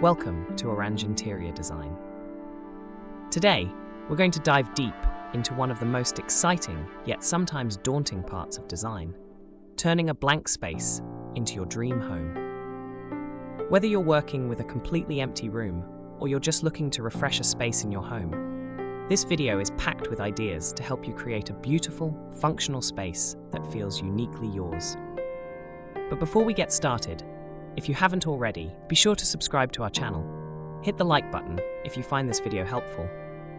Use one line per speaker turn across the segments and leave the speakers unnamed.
Welcome to Oraanj Interior Design. Today, we're going to dive deep into one of the most exciting yet sometimes daunting parts of design, turning a blank space into your dream home. Whether you're working with a completely empty room or you're just looking to refresh a space in your home, this video is packed with ideas to help you create a beautiful, functional space that feels uniquely yours. But before we get started, if you haven't already, be sure to subscribe to our channel, hit the like button if you find this video helpful,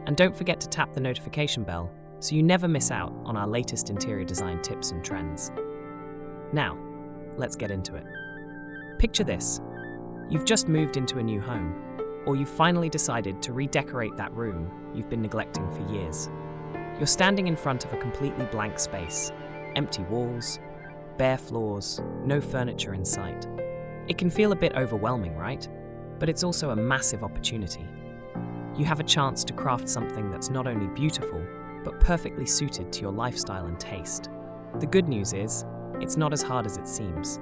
and don't forget to tap the notification bell so you never miss out on our latest interior design tips and trends. Now, let's get into it. Picture this. You've just moved into a new home, or you've finally decided to redecorate that room you've been neglecting for years. You're standing in front of a completely blank space, empty walls, bare floors, no furniture in sight. It can feel a bit overwhelming, right? But it's also a massive opportunity. You have a chance to craft something that's not only beautiful, but perfectly suited to your lifestyle and taste. The good news is, it's not as hard as it seems.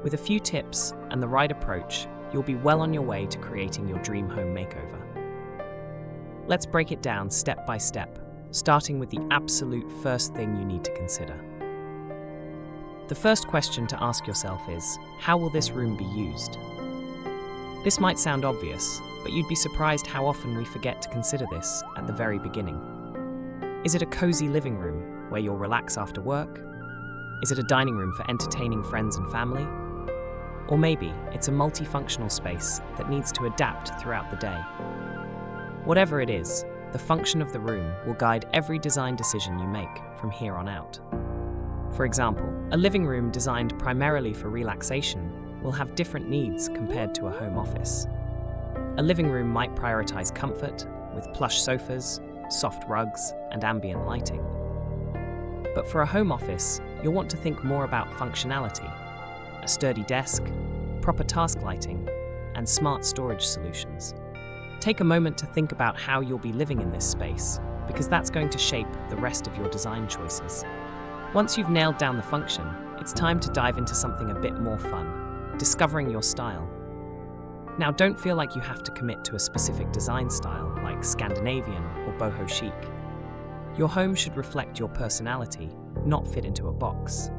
With a few tips and the right approach, you'll be well on your way to creating your dream home makeover. Let's break it down step by step, starting with the absolute first thing you need to consider. The first question to ask yourself is, how will this room be used? This might sound obvious, but you'd be surprised how often we forget to consider this at the very beginning. Is it a cozy living room where you'll relax after work? Is it a dining room for entertaining friends and family? Or maybe it's a multifunctional space that needs to adapt throughout the day. Whatever it is, the function of the room will guide every design decision you make from here on out. For example, a living room designed primarily for relaxation will have different needs compared to a home office. A living room might prioritize comfort with plush sofas, soft rugs, and ambient lighting. But for a home office, you'll want to think more about functionality, a sturdy desk, proper task lighting, and smart storage solutions. Take a moment to think about how you'll be living in this space, because that's going to shape the rest of your design choices. Once you've nailed down the function, it's time to dive into something a bit more fun, discovering your style. Now, don't feel like you have to commit to a specific design style like Scandinavian or boho chic. Your home should reflect your personality, not fit into a box.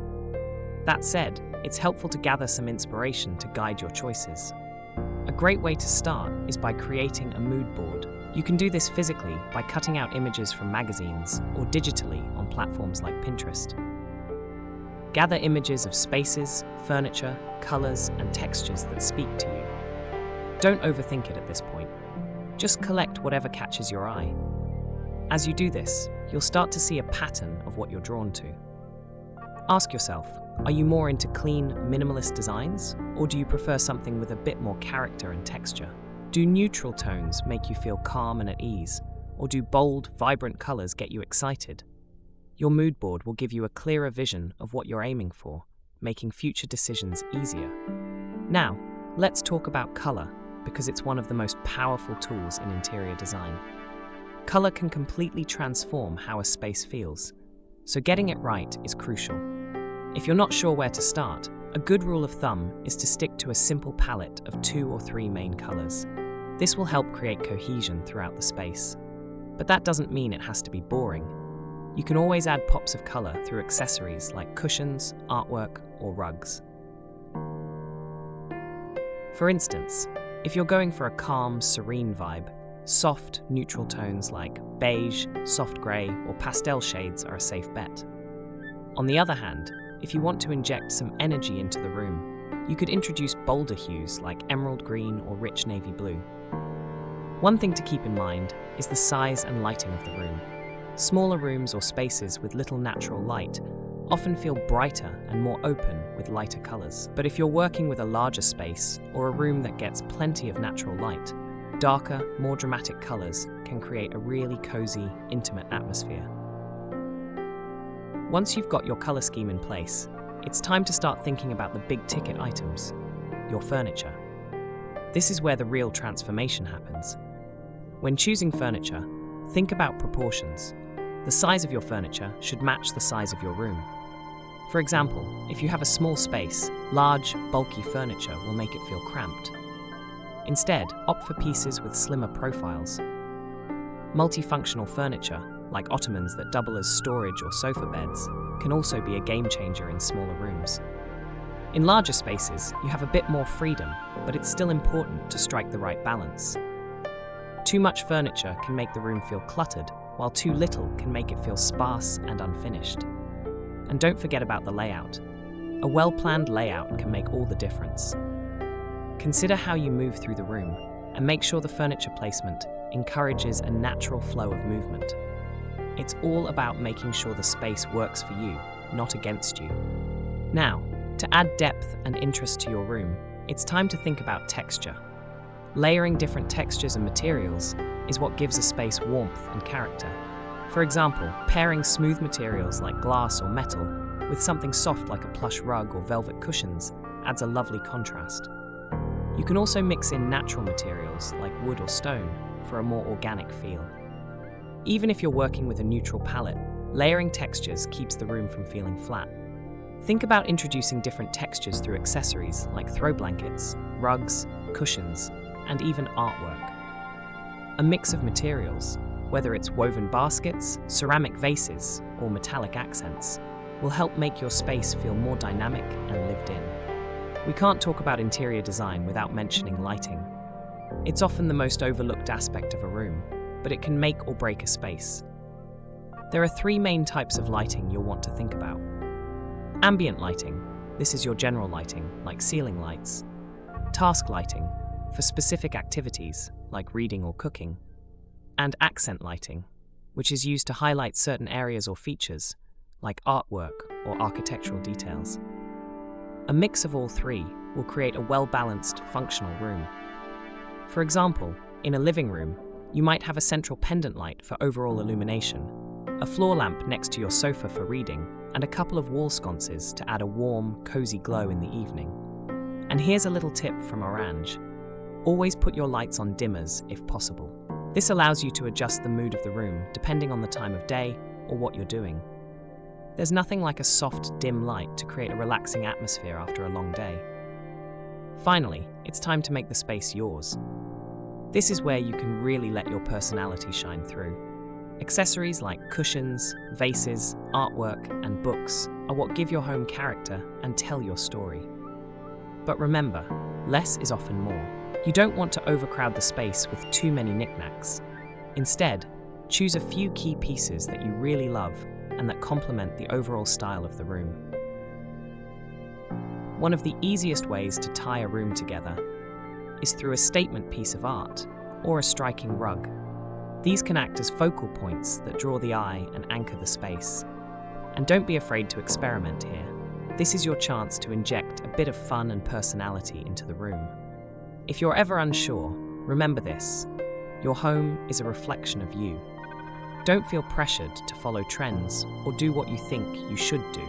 That said, it's helpful to gather some inspiration to guide your choices. A great way to start is by creating a mood board. You can do this physically by cutting out images from magazines or digitally on platforms like Pinterest. Gather images of spaces, furniture, colors, and textures that speak to you. Don't overthink it at this point. Just collect whatever catches your eye. As you do this, you'll start to see a pattern of what you're drawn to. Ask yourself, are you more into clean, minimalist designs, or do you prefer something with a bit more character and texture? Do neutral tones make you feel calm and at ease, or do bold, vibrant colors get you excited? Your mood board will give you a clearer vision of what you're aiming for, making future decisions easier. Now, let's talk about color, because it's one of the most powerful tools in interior design. Color can completely transform how a space feels, so getting it right is crucial. If you're not sure where to start, a good rule of thumb is to stick to a simple palette of 2 or 3 main colors. This will help create cohesion throughout the space. But that doesn't mean it has to be boring. You can always add pops of color through accessories like cushions, artwork, or rugs. For instance, if you're going for a calm, serene vibe, soft, neutral tones like beige, soft gray, or pastel shades are a safe bet. On the other hand, if you want to inject some energy into the room, you could introduce bolder hues like emerald green or rich navy blue. One thing to keep in mind is the size and lighting of the room. Smaller rooms or spaces with little natural light often feel brighter and more open with lighter colors. But if you're working with a larger space or a room that gets plenty of natural light, darker, more dramatic colors can create a really cozy, intimate atmosphere. Once you've got your color scheme in place, it's time to start thinking about the big-ticket items, your furniture. This is where the real transformation happens. When choosing furniture, think about proportions. The size of your furniture should match the size of your room. For example, if you have a small space, large, bulky furniture will make it feel cramped. Instead, opt for pieces with slimmer profiles. Multifunctional furniture, like ottomans that double as storage or sofa beds, can also be a game changer in smaller rooms. In larger spaces, you have a bit more freedom, but it's still important to strike the right balance. Too much furniture can make the room feel cluttered, while too little can make it feel sparse and unfinished. And don't forget about the layout. A well-planned layout can make all the difference. Consider how you move through the room, and make sure the furniture placement encourages a natural flow of movement. It's all about making sure the space works for you, not against you. Now, to add depth and interest to your room, it's time to think about texture. Layering different textures and materials is what gives a space warmth and character. For example, pairing smooth materials like glass or metal with something soft like a plush rug or velvet cushions adds a lovely contrast. You can also mix in natural materials like wood or stone for a more organic feel. Even if you're working with a neutral palette, layering textures keeps the room from feeling flat. Think about introducing different textures through accessories like throw blankets, rugs, cushions, and even artwork. A mix of materials, whether it's woven baskets, ceramic vases, or metallic accents, will help make your space feel more dynamic and lived in. We can't talk about interior design without mentioning lighting. It's often the most overlooked aspect of a room, but it can make or break a space. There are 3 main types of lighting you'll want to think about. Ambient lighting, this is your general lighting, like ceiling lights. Task lighting, for specific activities, like reading or cooking. And accent lighting, which is used to highlight certain areas or features, like artwork or architectural details. A mix of all 3 will create a well-balanced, functional room. For example, in a living room, you might have a central pendant light for overall illumination, a floor lamp next to your sofa for reading, and a couple of wall sconces to add a warm, cozy glow in the evening. And here's a little tip from Oraanj. Always put your lights on dimmers if possible. This allows you to adjust the mood of the room depending on the time of day or what you're doing. There's nothing like a soft, dim light to create a relaxing atmosphere after a long day. Finally, it's time to make the space yours. This is where you can really let your personality shine through. Accessories like cushions, vases, artwork, and books are what give your home character and tell your story. But remember, less is often more. You don't want to overcrowd the space with too many knickknacks. Instead, choose a few key pieces that you really love and that complement the overall style of the room. One of the easiest ways to tie a room together is through a statement piece of art or a striking rug. These can act as focal points that draw the eye and anchor the space. And don't be afraid to experiment here. This is your chance to inject a bit of fun and personality into the room. If you're ever unsure, remember this: your home is a reflection of you. Don't feel pressured to follow trends or do what you think you should do.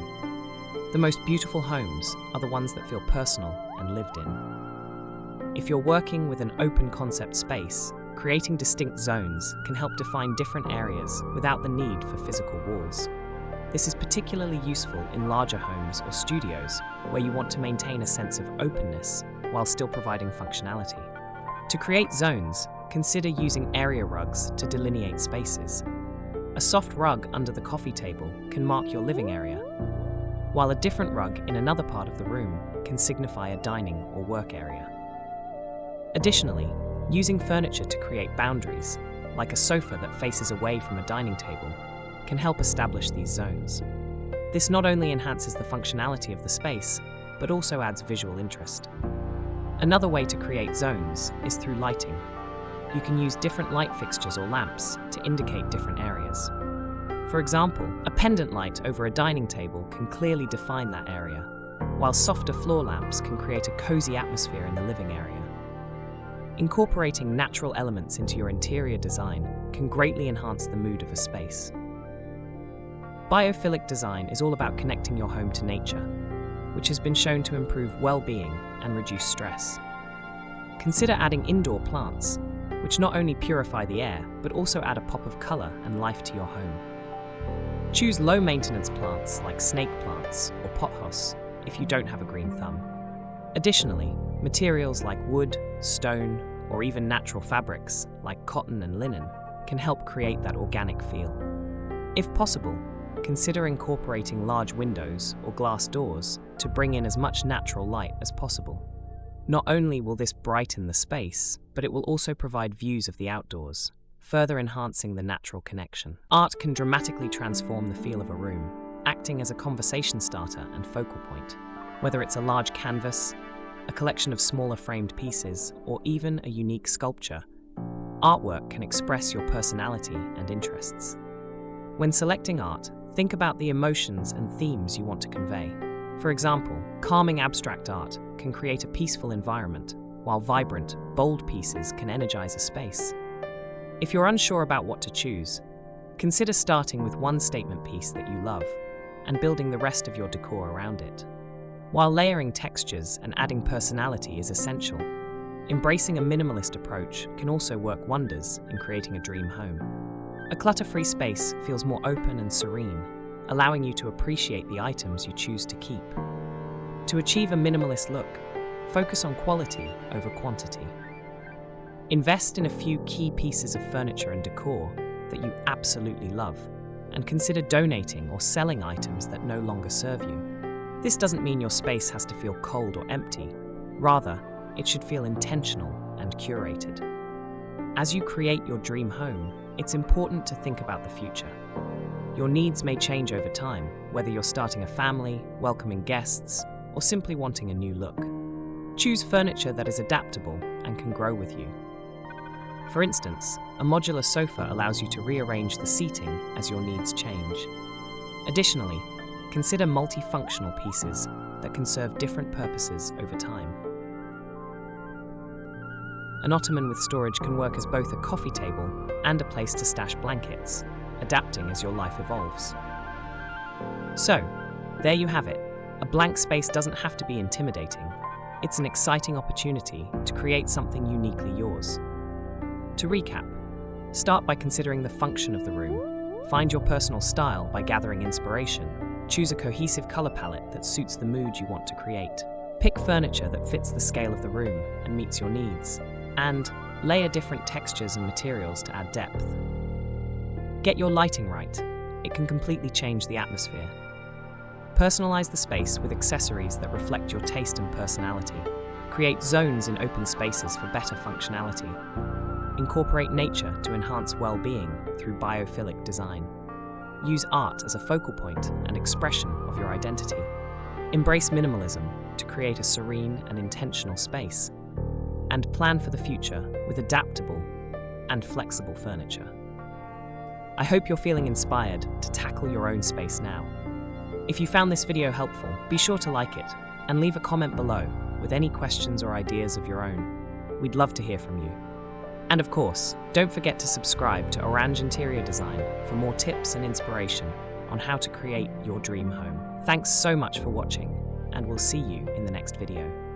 The most beautiful homes are the ones that feel personal and lived in. If you're working with an open concept space, creating distinct zones can help define different areas without the need for physical walls. This is particularly useful in larger homes or studios where you want to maintain a sense of openness while still providing functionality. To create zones, consider using area rugs to delineate spaces. A soft rug under the coffee table can mark your living area, while a different rug in another part of the room can signify a dining or work area. Additionally, using furniture to create boundaries, like a sofa that faces away from a dining table, can help establish these zones. This not only enhances the functionality of the space, but also adds visual interest. Another way to create zones is through lighting. You can use different light fixtures or lamps to indicate different areas. For example, a pendant light over a dining table can clearly define that area, while softer floor lamps can create a cozy atmosphere in the living area. Incorporating natural elements into your interior design can greatly enhance the mood of a space. Biophilic design is all about connecting your home to nature, which has been shown to improve well-being and reduce stress. Consider adding indoor plants, which not only purify the air, but also add a pop of color and life to your home. Choose low-maintenance plants like snake plants or pothos if you don't have a green thumb. Additionally, materials like wood, stone, or even natural fabrics like cotton and linen can help create that organic feel. If possible, consider incorporating large windows or glass doors to bring in as much natural light as possible. Not only will this brighten the space, but it will also provide views of the outdoors, further enhancing the natural connection. Art can dramatically transform the feel of a room, acting as a conversation starter and focal point. Whether it's a large canvas, a collection of smaller framed pieces, or even a unique sculpture, artwork can express your personality and interests. When selecting art, think about the emotions and themes you want to convey. For example, calming abstract art can create a peaceful environment, while vibrant, bold pieces can energize a space. If you're unsure about what to choose, consider starting with one statement piece that you love and building the rest of your decor around it. While layering textures and adding personality is essential, embracing a minimalist approach can also work wonders in creating a dream home. A clutter-free space feels more open and serene, allowing you to appreciate the items you choose to keep. To achieve a minimalist look, focus on quality over quantity. Invest in a few key pieces of furniture and decor that you absolutely love, and consider donating or selling items that no longer serve you. This doesn't mean your space has to feel cold or empty. Rather, it should feel intentional and curated. As you create your dream home, it's important to think about the future. Your needs may change over time, whether you're starting a family, welcoming guests, or simply wanting a new look. Choose furniture that is adaptable and can grow with you. For instance, a modular sofa allows you to rearrange the seating as your needs change. Additionally, consider multifunctional pieces that can serve different purposes over time. An ottoman with storage can work as both a coffee table and a place to stash blankets, adapting as your life evolves. So, there you have it. A blank space doesn't have to be intimidating. It's an exciting opportunity to create something uniquely yours. To recap, start by considering the function of the room. Find your personal style by gathering inspiration. Choose a cohesive color palette that suits the mood you want to create. Pick furniture that fits the scale of the room and meets your needs. And layer different textures and materials to add depth. Get your lighting right. It can completely change the atmosphere. Personalize the space with accessories that reflect your taste and personality. Create zones in open spaces for better functionality. Incorporate nature to enhance well-being through biophilic design. Use art as a focal point and expression of your identity. Embrace minimalism to create a serene and intentional space. And plan for the future with adaptable and flexible furniture. I hope you're feeling inspired to tackle your own space now. If you found this video helpful, be sure to like it and leave a comment below with any questions or ideas of your own. We'd love to hear from you. And of course, don't forget to subscribe to Oraanj Interior Design for more tips and inspiration on how to create your dream home. Thanks so much for watching, and we'll see you in the next video.